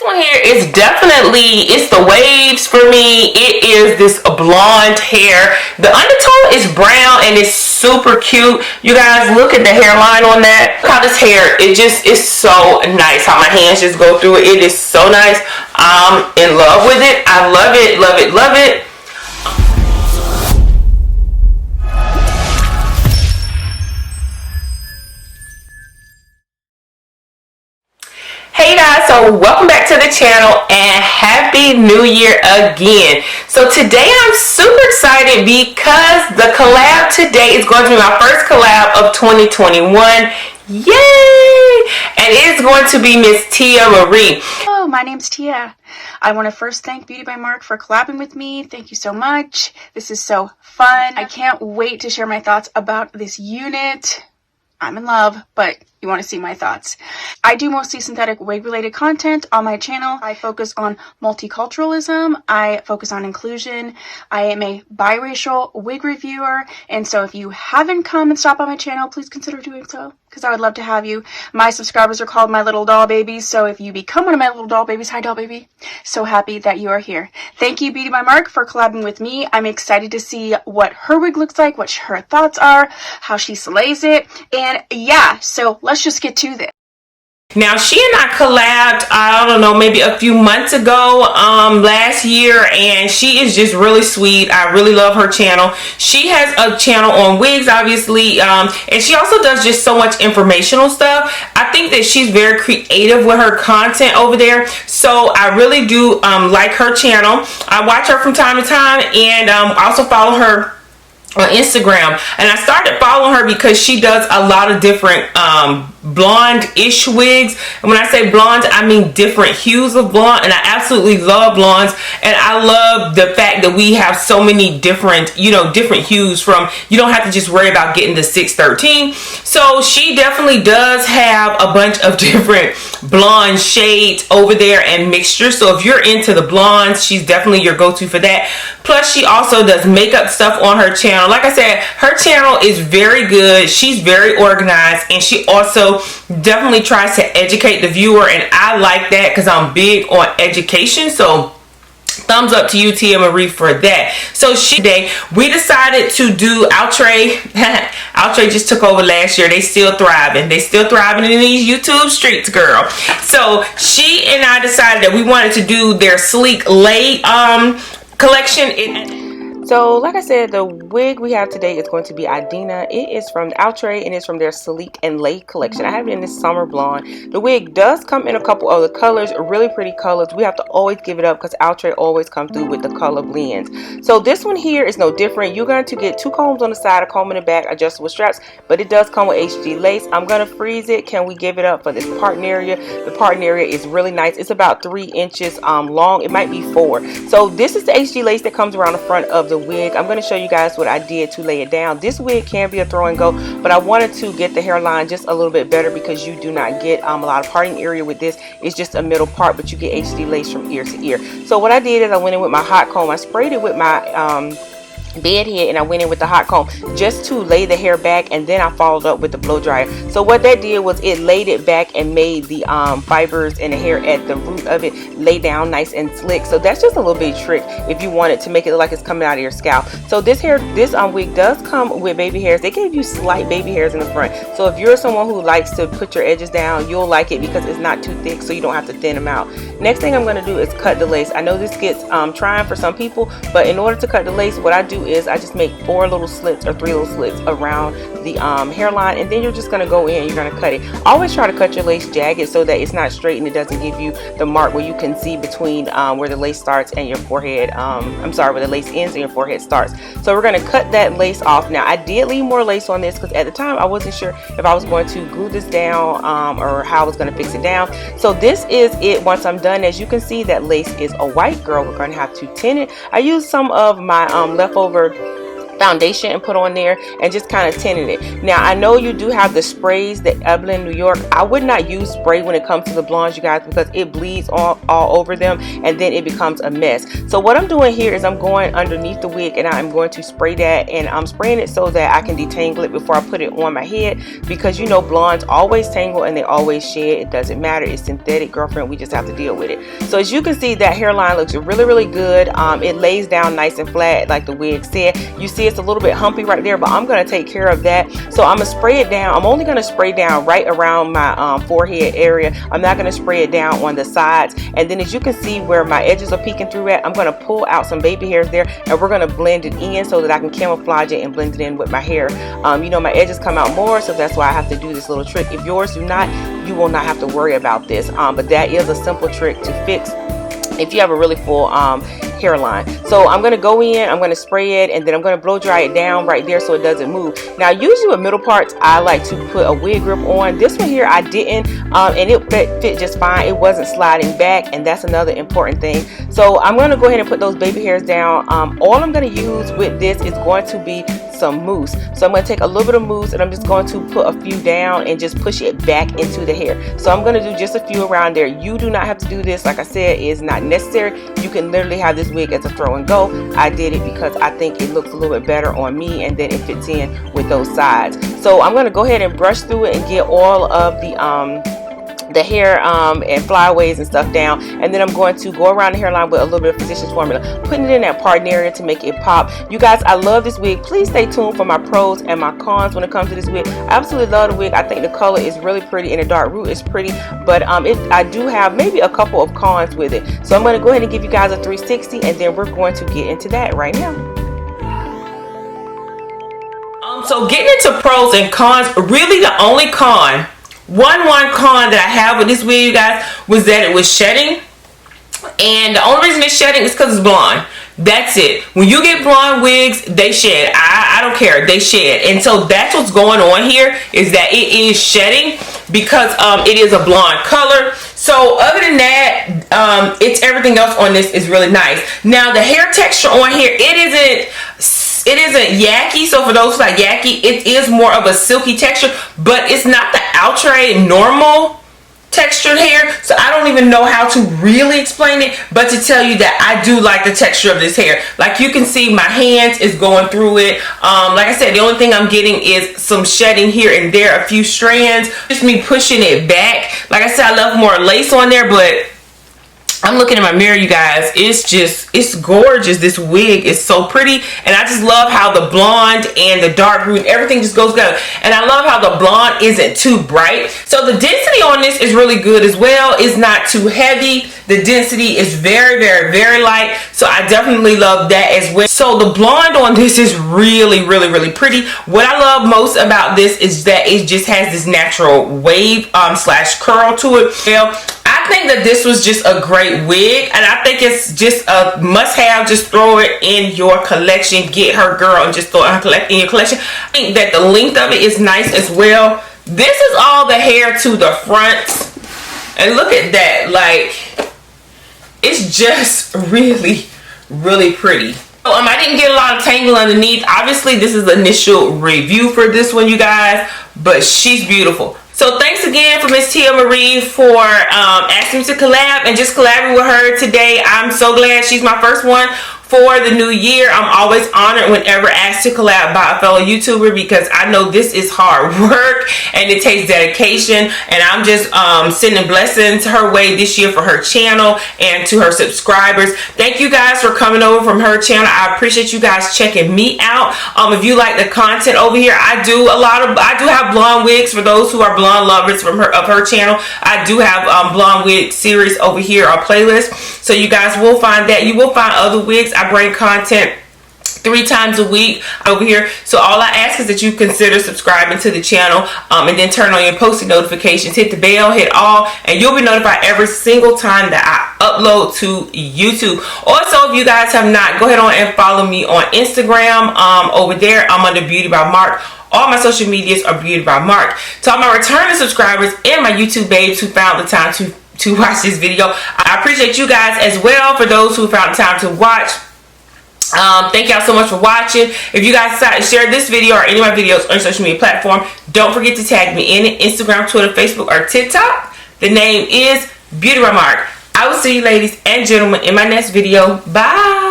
one here is definitely, it's the waves for me. It is this blonde hair. The undertone is brown and it's super cute. You guys look at the hairline on that. Look how this hair, it just is so nice. How my hands just go through it. It is so nice. I'm in love with it. I love it, love it, love it. Hey guys, so welcome back to the channel and happy new year again. So today I'm super excited because the collab today is going to be my first collab of 2021. Yay! And it is going to be Miss Tia Marie. Hello, my name's Tia. I want to first thank Beauty by Mark for collabing with me. Thank you so much. This is so fun. I can't wait to share my thoughts about this unit. I'm in love, but you want to see my thoughts. I do mostly synthetic wig related content on my channel. I focus on multiculturalism. I focus on inclusion. I am a biracial wig reviewer. And so if you haven't come and stopped by my channel, please consider doing so, because I would love to have you. My subscribers are called my little doll babies. So if you become one of my little doll babies, hi doll baby. So happy that you are here. Thank you, Beauty by Mark, for collabing with me. I'm excited to see what her wig looks like, what her thoughts are, how she slays it. And yeah, so let's just get to this. Now, she and I collabed, I don't know, maybe a few months ago, last year, and she is just really sweet. I really love her channel. She has a channel on wigs, obviously, and she also does just so much informational stuff. I think that she's very creative with her content over there, so I really do like her channel. I watch her from time to time, and also follow her on Instagram. And I started following her because she does a lot of different blonde-ish wigs. And when I say blonde, I mean different hues of blonde, and I absolutely love blondes. And I love the fact that we have so many different, you know, different hues. From, you don't have to just worry about getting the 613. So she definitely does have a bunch of different blonde shades over there and mixtures. So if you're into the blondes, she's definitely your go-to for that. Plus, she also does makeup stuff on her channel. Like I said, her channel is very good. She's very organized, and she also definitely tries to educate the viewer, and I like that because I'm big on education. So thumbs up to you, Tia Marie, for that. So today we decided to do Outre. Outre just took over last year. They still thriving. They still thriving in these YouTube streets, girl. So she and I decided that we wanted to do their Sleeklay collection. So, like I said, the wig we have today is going to be Idina. It is from Outre, and it's from their Sleeklay collection. I have it in this summer blonde. The wig does come in a couple other colors, really pretty colors. We have to always give it up because Outre always come through with the color blends. So this one here is no different. You're going to get two combs on the side, a comb in the back, adjustable straps, but it does come with HD lace. I'm going to freeze it. Can we give it up for this parting area? The parting area is really nice. It's about 3 inches long. It might be 4. So this is the HD lace that comes around the front of the wig. I'm going to show you guys what I did to lay it down. This wig can be a throw and go, but I wanted to get the hairline just a little bit better because you do not get a lot of parting area with this. It's just a middle part, but you get HD lace from ear to ear. So what I did is I went in with my hot comb. I sprayed it with my Bedhead, and I went in with the hot comb just to lay the hair back, and then I followed up with the blow dryer. So what that did was it laid it back and made the fibers and the hair at the root of it lay down nice and slick. So that's just a little bit trick if you want it to make it look like it's coming out of your scalp. So this wig does come with baby hairs. They gave you slight baby hairs in the front. So if you're someone who likes to put your edges down, you'll like it because it's not too thick, so you don't have to thin them out. Next thing I'm going to do is cut the lace. I know this gets trying for some people, but in order to cut the lace, what I do is I just make 4 little slits or 3 little slits around the hairline, and then you're just going to go in and you're going to cut it. Always try to cut your lace jagged so that it's not straight and it doesn't give you the mark where you can see between where the lace starts and your forehead. I'm sorry, where the lace ends and your forehead starts. So we're going to cut that lace off. Now I did leave more lace on this because at the time I wasn't sure if I was going to glue this down or how I was going to fix it down. So this is it once I'm done. As you can see, that lace is a white, girl. We're going to have to tint it. I used some of my leftover foundation and put on there and just kind of tinted it. Now I know you do have the sprays that Evelyn New York. I would not use spray when it comes to the blondes, you guys, because it bleeds all over them and then it becomes a mess. So what I'm doing here is I'm going underneath the wig and I'm going to spray that, and I'm spraying it so that I can detangle it before I put it on my head, because you know blondes always tangle and they always shed. It doesn't matter, it's synthetic, girlfriend, we just have to deal with it. So as you can see, that hairline looks really good. It lays down nice and flat like the wig said. You see it's a little bit humpy right there, but I'm going to take care of that. So I'm going to spray it down. I'm only going to spray down right around my forehead area. I'm not going to spray it down on the sides. And then as you can see where my edges are peeking through at, I'm going to pull out some baby hairs there, and we're going to blend it in so that I can camouflage it and blend it in with my hair. You know, my edges come out more, so that's why I have to do this little trick. If yours do not, you will not have to worry about this. But that is a simple trick to fix if you have a really full hairline. So I'm going to go in, I'm going to spray it, and then I'm going to blow dry it down right there so it doesn't move. Now usually with middle parts I like to put a wig grip on. This one here I didn't, and it fit just fine. It wasn't sliding back, and that's another important thing. So I'm going to go ahead and put those baby hairs down. All I'm going to use with this is going to be some mousse. So I'm going to take a little bit of mousse and I'm just going to put a few down and just push it back into the hair. So I'm going to do just a few around there. You do not have to do this. Like I said, it's not necessary. You can literally have this wig as a throw and go. I did it because I think it looks a little bit better on me, and then it fits in with those sides. So I'm going to go ahead and brush through it and get all of the hair and flyaways and stuff down, and then I'm going to go around the hairline with a little bit of Physicians Formula, putting it in that parting area to make it pop. You guys, I love this wig. Please stay tuned for my pros and my cons when it comes to this wig. I absolutely love the wig. I think the color is really pretty and the dark root is pretty, but I do have maybe a couple of cons with it. So I'm going to go ahead and give you guys a 360, and then we're going to get into that right now. So getting into pros and cons, really the only con, one con that I have with this wig, you guys, was that it was shedding. And the only reason it's shedding is because it's blonde. That's it. When you get blonde wigs, they shed. I don't care, they shed. And so that's what's going on here, is that it is shedding because it is a blonde color. So other than that, it's everything else on this is really nice. Now the hair texture on here, it isn't yucky. So for those who like yucky, it is more of a silky texture, but it's not the Outre normal textured hair. So I don't even know how to really explain it, but to tell you that I do like the texture of this hair. Like you can see my hands is going through it. Like I said, the only thing I'm getting is some shedding here and there, a few strands, just me pushing it back. Like I said, I love more lace on there, but I'm looking in my mirror, you guys. It's gorgeous. This wig is so pretty, and I just love how the blonde and the dark root, everything just goes together. And I love how the blonde isn't too bright. So the density on this is really good as well. It's not too heavy. The density is very light. So I definitely love that as well. So the blonde on this is really pretty. What I love most about this is that it just has this natural wave slash curl to it. Well, I think that this was just a great wig, and I think it's just a must-have. Just throw it in your collection. Get her, girl, and just throw it in your collection. I think that the length of it is nice as well. This is all the hair to the front, and look at that. Like, it's just really pretty. So, I didn't get a lot of tangle underneath. Obviously, this is the initial review for this one, you guys, but she's beautiful. So thanks again for Miss Tia Marie for asking me to collab and just collabing with her today. I'm so glad she's my first one for the new year. I'm always honored whenever asked to collab by a fellow YouTuber, because I know this is hard work and it takes dedication, and I'm just sending blessings her way this year for her channel and to her subscribers. Thank you guys for coming over from her channel. I appreciate you guys checking me out. If you like the content over here, I do have blonde wigs for those who are blonde lovers of her channel. I do have blonde wig series over here, our playlist, so you guys will find that. You will find other wigs. I bring content 3 times a week over here, so all I ask is that you consider subscribing to the channel, and then turn on your posting notifications, hit the bell, hit all, and you'll be notified every single time that I upload to YouTube. Also, if you guys have not, go ahead on and follow me on Instagram. Over there I'm under Beauty by Mark. All my social medias are Beauty by Mark. To all my returning subscribers and my YouTube babes who found the time to watch this video, I appreciate you guys as well. For those who found the time to watch, Thank y'all so much for watching. If you guys decide to share this video or any of my videos on your social media platform, don't forget to tag me in it: Instagram, Twitter, Facebook, or TikTok. The name is Beauty by Mark. I will see you ladies and gentlemen in my next video. Bye.